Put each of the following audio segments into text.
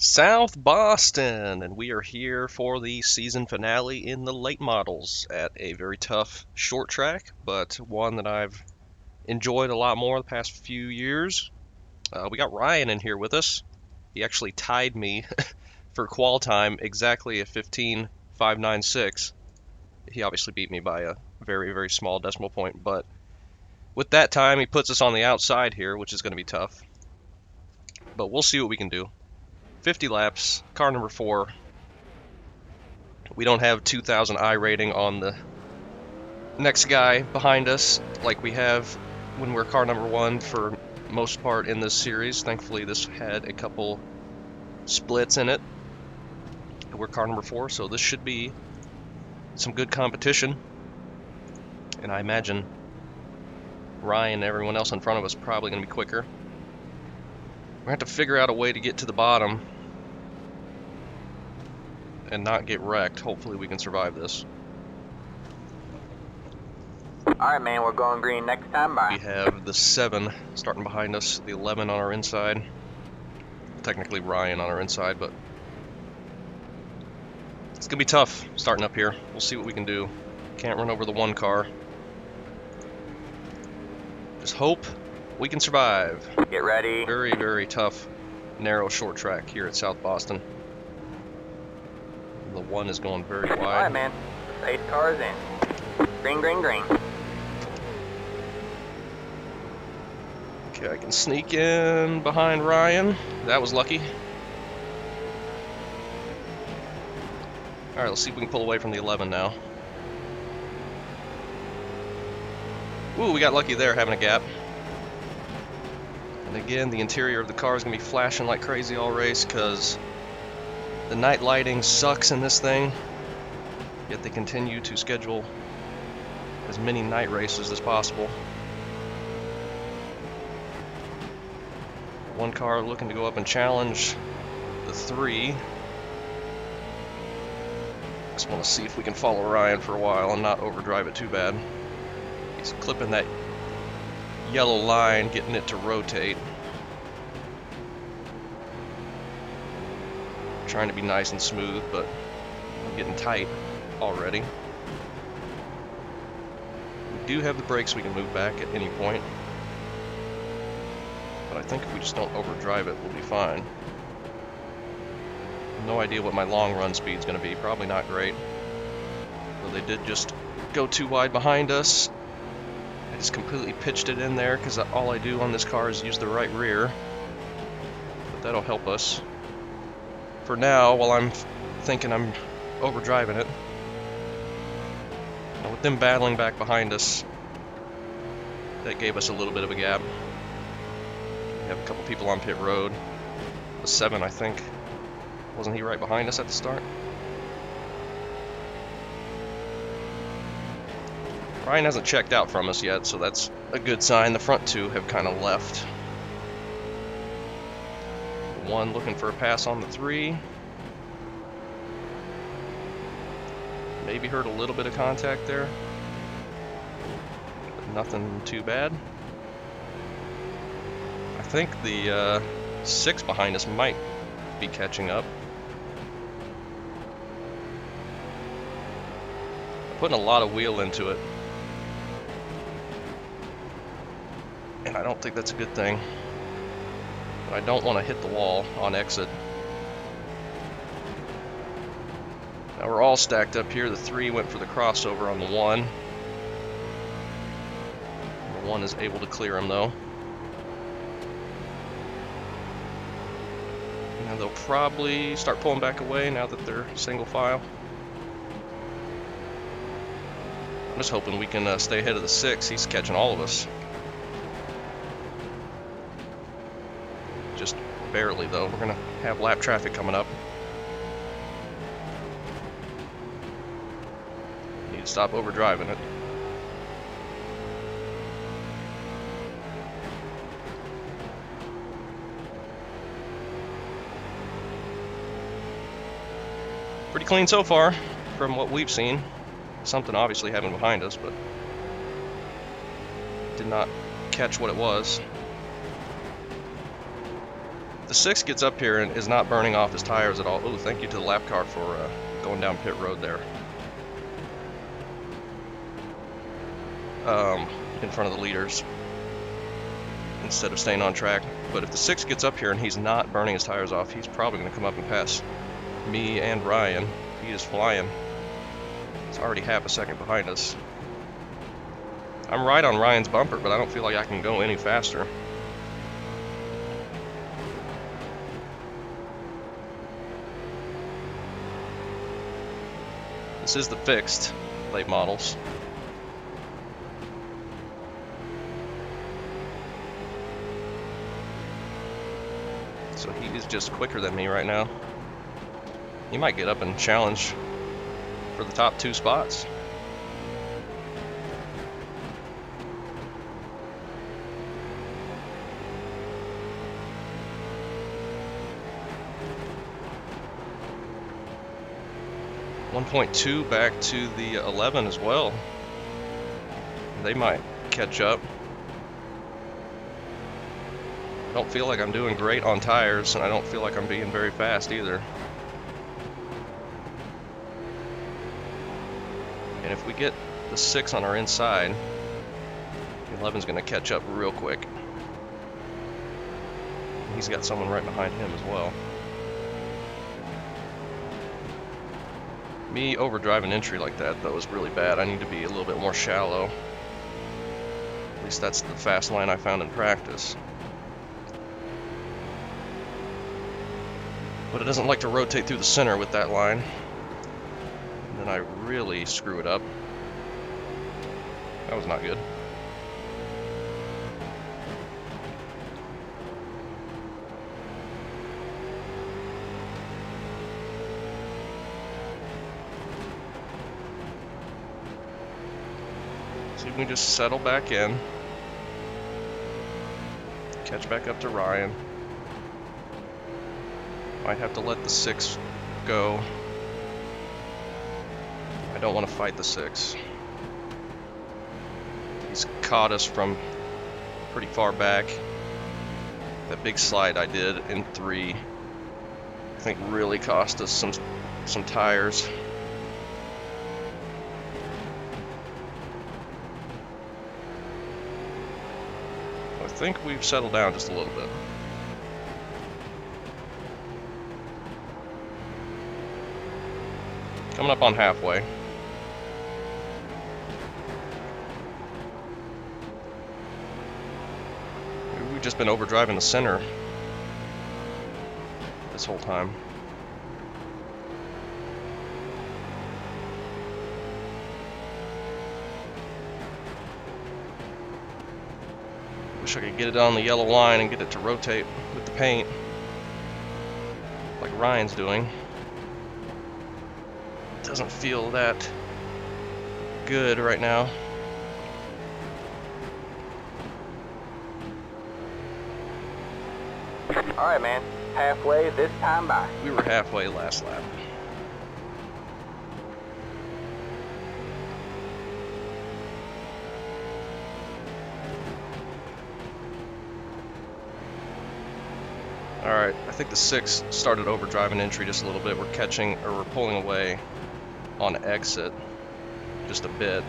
South Boston, and we are here for the season finale in the late models at a very tough short track, but one that I've enjoyed a lot more the past few years. We got Ryan in here with us. He actually tied me for qual time exactly at 15.596. He obviously beat me by a very, very small decimal point, but with that time, he puts us on the outside here, which is going to be tough. But we'll see what we can do. 50 laps, car number 4. We don't have 2,000 iRating on the next guy behind us like we have when we're car number 1 for most part in this series. Thankfully, this had a couple splits in it. We're car number 4, so this should be some good competition. And I imagine Ryan and everyone else in front of us probably going to be quicker. We're going to have to figure out a way to get to the bottom and not get wrecked. Hopefully we can survive this. Alright, man, we're going green next time. Bye. We have the 7 starting behind us, the 11 on our inside. Technically Ryan on our inside, but it's going to be tough starting up here. We'll see what we can do. Can't run over the 1 car. Just hope we can survive. Get ready. Very, very tough, narrow, short track here at South Boston. The 1 is going very wide. Alright, man. The pace car is in. Green, green, green. Okay, I can sneak in behind Ryan. That was lucky. Alright, let's see if we can pull away from the 11 now. Ooh, we got lucky there having a gap. And again, the interior of the car is going to be flashing like crazy all race because the night lighting sucks in this thing. Yet they continue to schedule as many night races as possible. 1 car looking to go up and challenge the 3. Just want to see if we can follow Ryan for a while and not overdrive it too bad. He's clipping that yellow line, getting it to rotate. Trying to be nice and smooth, but I'm getting tight already. We do have the brakes, we can move back at any point. But I think if we just don't overdrive it, we'll be fine. No idea what my long run speed is going to be. Probably not great. Though they did just go too wide behind us. I just completely pitched it in there because all I do on this car is use the right rear. But that'll help us for now while I'm thinking I'm overdriving it. Now with them battling back behind us, that gave us a little bit of a gap. We have a couple people on pit road. The 7, I think. Wasn't he right behind us at the start? Ryan hasn't checked out from us yet, so that's a good sign. The front 2 have kind of left. The 1 looking for a pass on the 3. Maybe heard a little bit of contact there, but nothing too bad. I think the 6 behind us might be catching up. Putting a lot of wheel into it, and I don't think that's a good thing. But I don't want to hit the wall on exit. Now we're all stacked up here. The 3 went for the crossover on the 1. The 1 is able to clear him though. Now they'll probably start pulling back away now that they're single file. I'm just hoping we can stay ahead of the 6. He's catching all of us. Just barely though. We're gonna have lap traffic coming up. Need to stop overdriving it. Pretty clean so far from what we've seen. Something obviously happened behind us, but did not catch what it was. the 6 gets up here and is not burning off his tires at all. Oh, thank you to the lap car for going down pit road there. In front of the leaders instead of staying on track. But if the 6 gets up here and he's not burning his tires off, he's probably going to come up and pass me and Ryan. He is flying. It's already half a second behind us. I'm right on Ryan's bumper, but I don't feel like I can go any faster. This is the fixed late models. So he is just quicker than me right now. He might get up and challenge for the top 2 spots. .2 back to the 11 as well. They might catch up. I don't feel like I'm doing great on tires, and I don't feel like I'm being very fast either. And if we get the 6 on our inside, the 11's going to catch up real quick. He's got someone right behind him as well. Me overdriving entry like that, though, is really bad. I need to be a little bit more shallow. At least that's the fast line I found in practice. But it doesn't like to rotate through the center with that line. And then I really screw it up. That was not good. See if we can just settle back in. Catch back up to Ryan. Might have to let the 6 go. I don't want to fight the 6. He's caught us from pretty far back. That big slide I did in 3, I think really cost us some tires. I think we've settled down just a little bit. Coming up on halfway. Maybe we've just been overdriving the center this whole time. Wish I could get it on the yellow line and get it to rotate with the paint like Ryan's doing. Doesn't feel that good right now. Alright, man. Halfway this time by. We were halfway last lap. Alright, I think the 6 started overdriving entry just a little bit. We're catching, or we're pulling away on exit just a bit.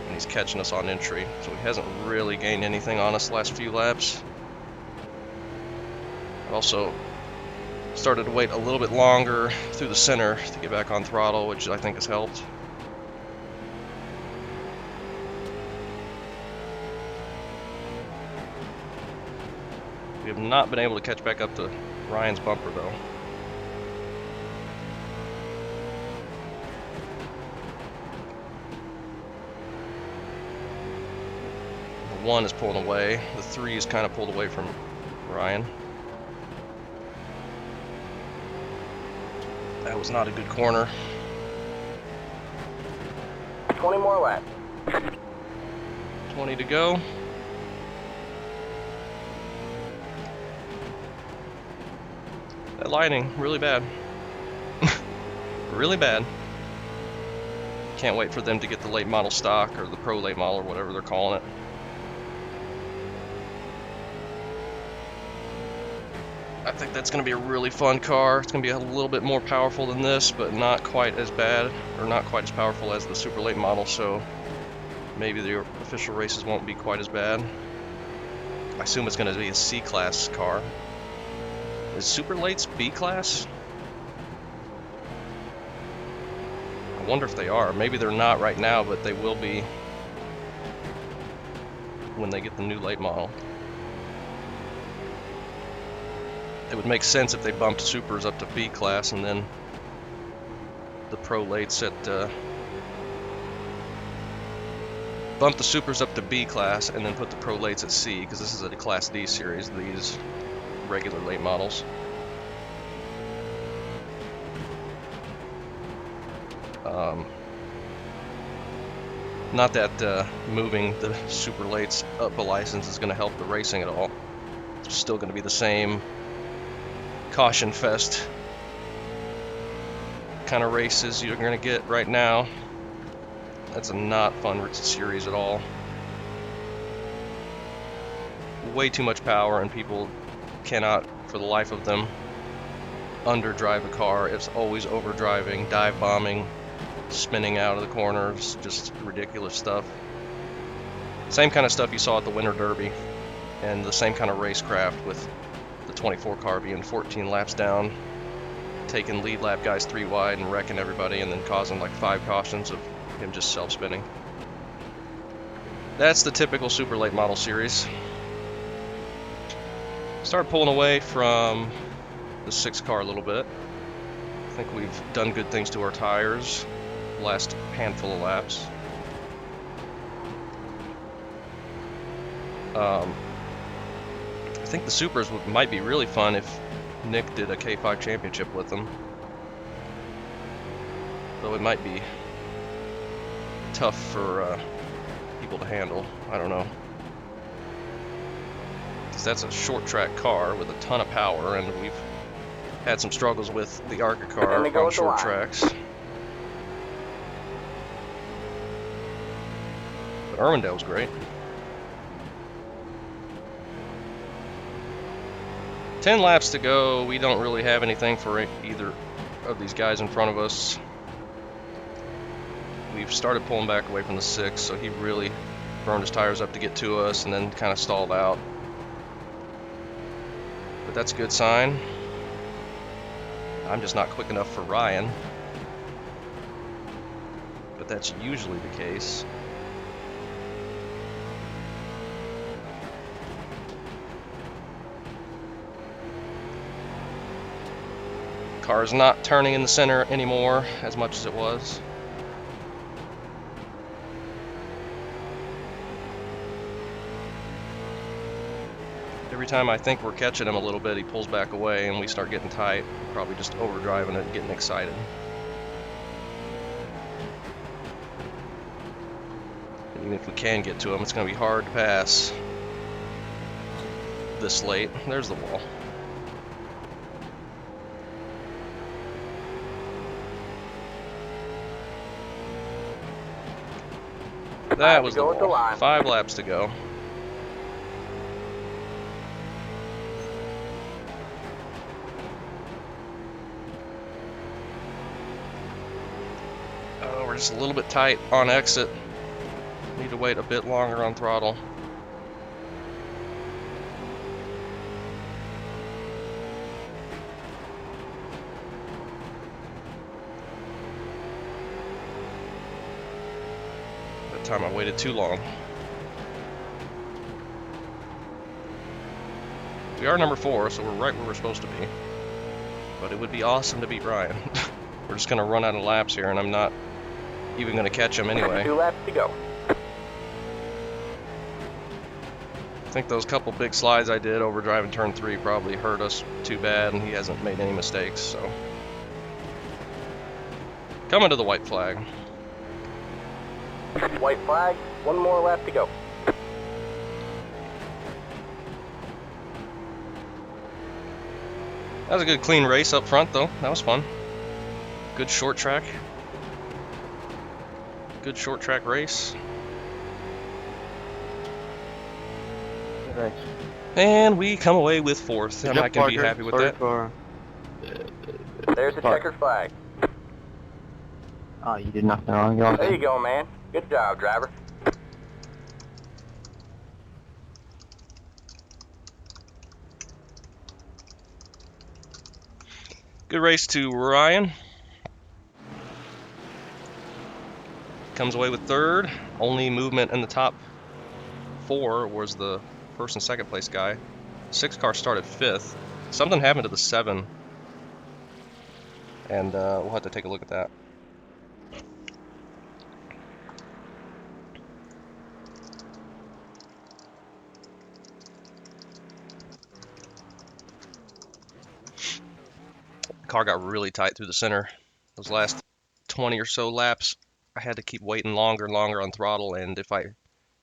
And he's catching us on entry. So he hasn't really gained anything on us the last few laps. I've also started to wait a little bit longer through the center to get back on throttle, which I think has helped. We have not been able to catch back up to Ryan's bumper though. The 1 is pulling away. The 3 is kind of pulled away from Ryan. That was not a good corner. 20 more laps. 20 to go. That lighting, really bad. Really bad. Can't wait for them to get the late model stock, or the pro late model, or whatever they're calling it. think that's going to be a really fun car. It's going to be a little bit more powerful than this, but not quite as bad, or not quite as powerful as the super late model, so maybe the official races won't be quite as bad. I assume it's going to be a C-class car. Is super lates B-class? I wonder if they are. Maybe they're not right now, but they will be when they get the new late model. It would make sense if they bumped supers up to B class and then the pro lates at bump the supers up to B class and then put the pro lates at C, because this is a class D series, these regular late models. Not that moving the super lates up a license is going to help the racing at all. It's still going to be the same caution fest kind of races you're going to get right now. That's a not fun series at all. Way too much power, and people cannot, for the life of them, underdrive a car. It's always overdriving, dive bombing, spinning out of the corners, just ridiculous stuff. Same kind of stuff you saw at the Winter Derby, and the same kind of racecraft with the 24 car being 14 laps down, taking lead lap guys 3 wide and wrecking everybody, and then causing like 5 cautions of him just self-spinning. That's the typical super late model series. Start pulling away from the 6 car a little bit. I think we've done good things to our tires the last handful of laps. I think the supers might be really fun if Nick did a K5 championship with them. Though it might be tough for people to handle. I don't know. Because that's a short track car with a ton of power, and we've had some struggles with the ARCA car on short tracks. But Irwindale's great. 10 laps to go. We don't really have anything for either of these guys in front of us. We've started pulling back away from the 6, so he really burned his tires up to get to us and then kind of stalled out. But that's a good sign. I'm just not quick enough for Ryan. But that's usually the case. Car's not turning in the center anymore as much as it was. Every time I think we're catching him a little bit, he pulls back away and we start getting tight. Probably just overdriving it and getting excited. And even if we can get to him, it's going to be hard to pass this late. There's the wall. That was the wall. 5 laps to go. Oh, we're just a little bit tight on exit. Need to wait a bit longer on throttle. Time I waited too long. We are number 4, so we're right where we're supposed to be. But it would be awesome to beat Ryan. We're just going to run out of laps here, and I'm not even going to catch him anyway. 2 laps to go. I think those couple big slides I did over driving turn 3 probably hurt us too bad, and he hasn't made any mistakes, so. Coming to the white flag. White flag, 1 more lap to go. That was a good clean race up front though, that was fun. Good short track. Good short track race. Right. And we come away with fourth. Good Am I job, going to be Parker. happy with Sorry that? for... There's the Park. checkered flag. Oh, you did nothing wrong. You're all There you good. go, man. Good job, driver. Good race to Ryan. Comes away with third. Only movement in the top four was the first and second place guy. Six car started fifth. Something happened to the seven, and we'll have to take a look at that. The car got really tight through the center. Those last 20 or so laps, I had to keep waiting longer and longer on throttle, and if I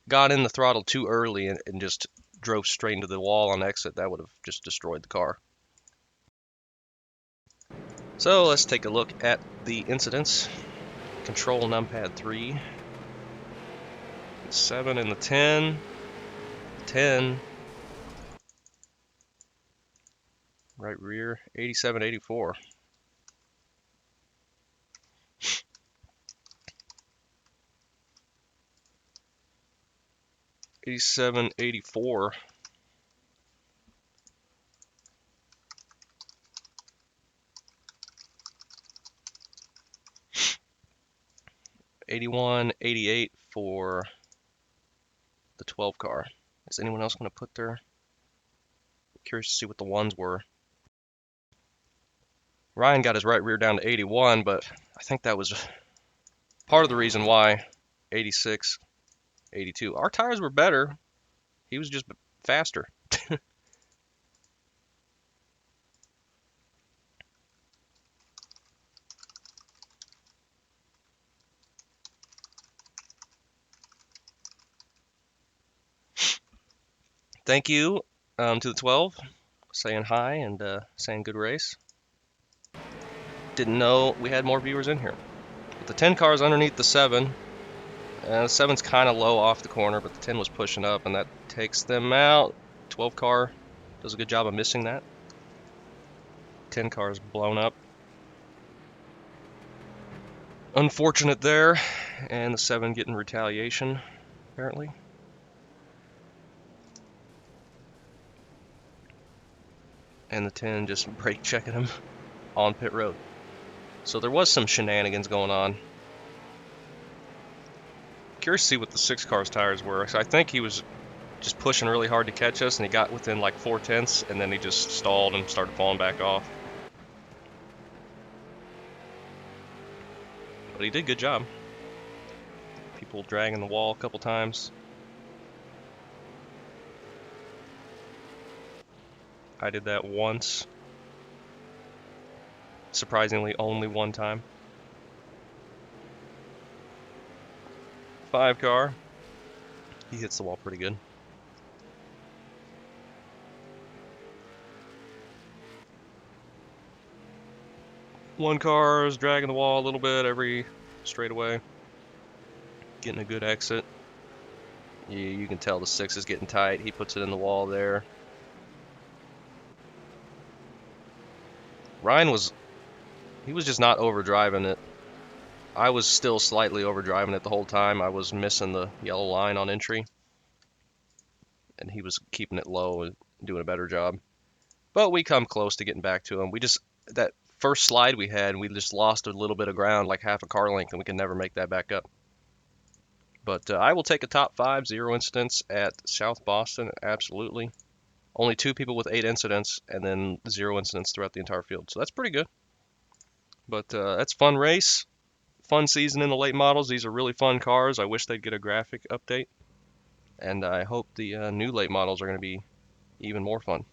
got in the throttle too early and just drove straight into the wall on exit, that would have just destroyed the car. So let's take a look at the incidents. Control numpad 3, 7 and the 10, 10, right rear, 87, 84. 87, 84. 81, 88 for the 12 car. Is anyone else going to put their... Curious to see what the ones were. Ryan got his right rear down to 81, but I think that was part of the reason why 86, 82. Our tires were better. He was just faster. Thank you to the 12, saying hi and saying good race. Didn't know we had more viewers in here. But the 10 car is underneath the 7. The 7's kind of low off the corner, but the 10 was pushing up, and that takes them out. 12 car does a good job of missing that. 10 car is blown up. Unfortunate there, and the 7 getting retaliation, apparently. And the 10 just brake checking him on pit road. So there was some shenanigans going on. Curious to see what the 6 car's tires were. So I think he was just pushing really hard to catch us, and he got within like 4/10, and then he just stalled and started falling back off. But he did a good job. People dragging the wall a couple times. I did that once. Surprisingly, only one time. 5 car. He hits the wall pretty good. One car is dragging the wall a little bit every straightaway. Getting a good exit. You can tell the 6 is getting tight. He puts it in the wall there. Ryan was just not overdriving it. I was still slightly overdriving it the whole time. I was missing the yellow line on entry, and he was keeping it low and doing a better job. But we come close to getting back to him. That first slide we had, we just lost a little bit of ground, like half a car length, and we can never make that back up. But I will take a top 5, 0 incidents at South Boston, absolutely. Only 2 people with 8 incidents, and then 0 incidents throughout the entire field. So that's pretty good. But that's a fun race. Fun season in the late models. These are really fun cars. I wish they'd get a graphic update. And I hope the new late models are going to be even more fun.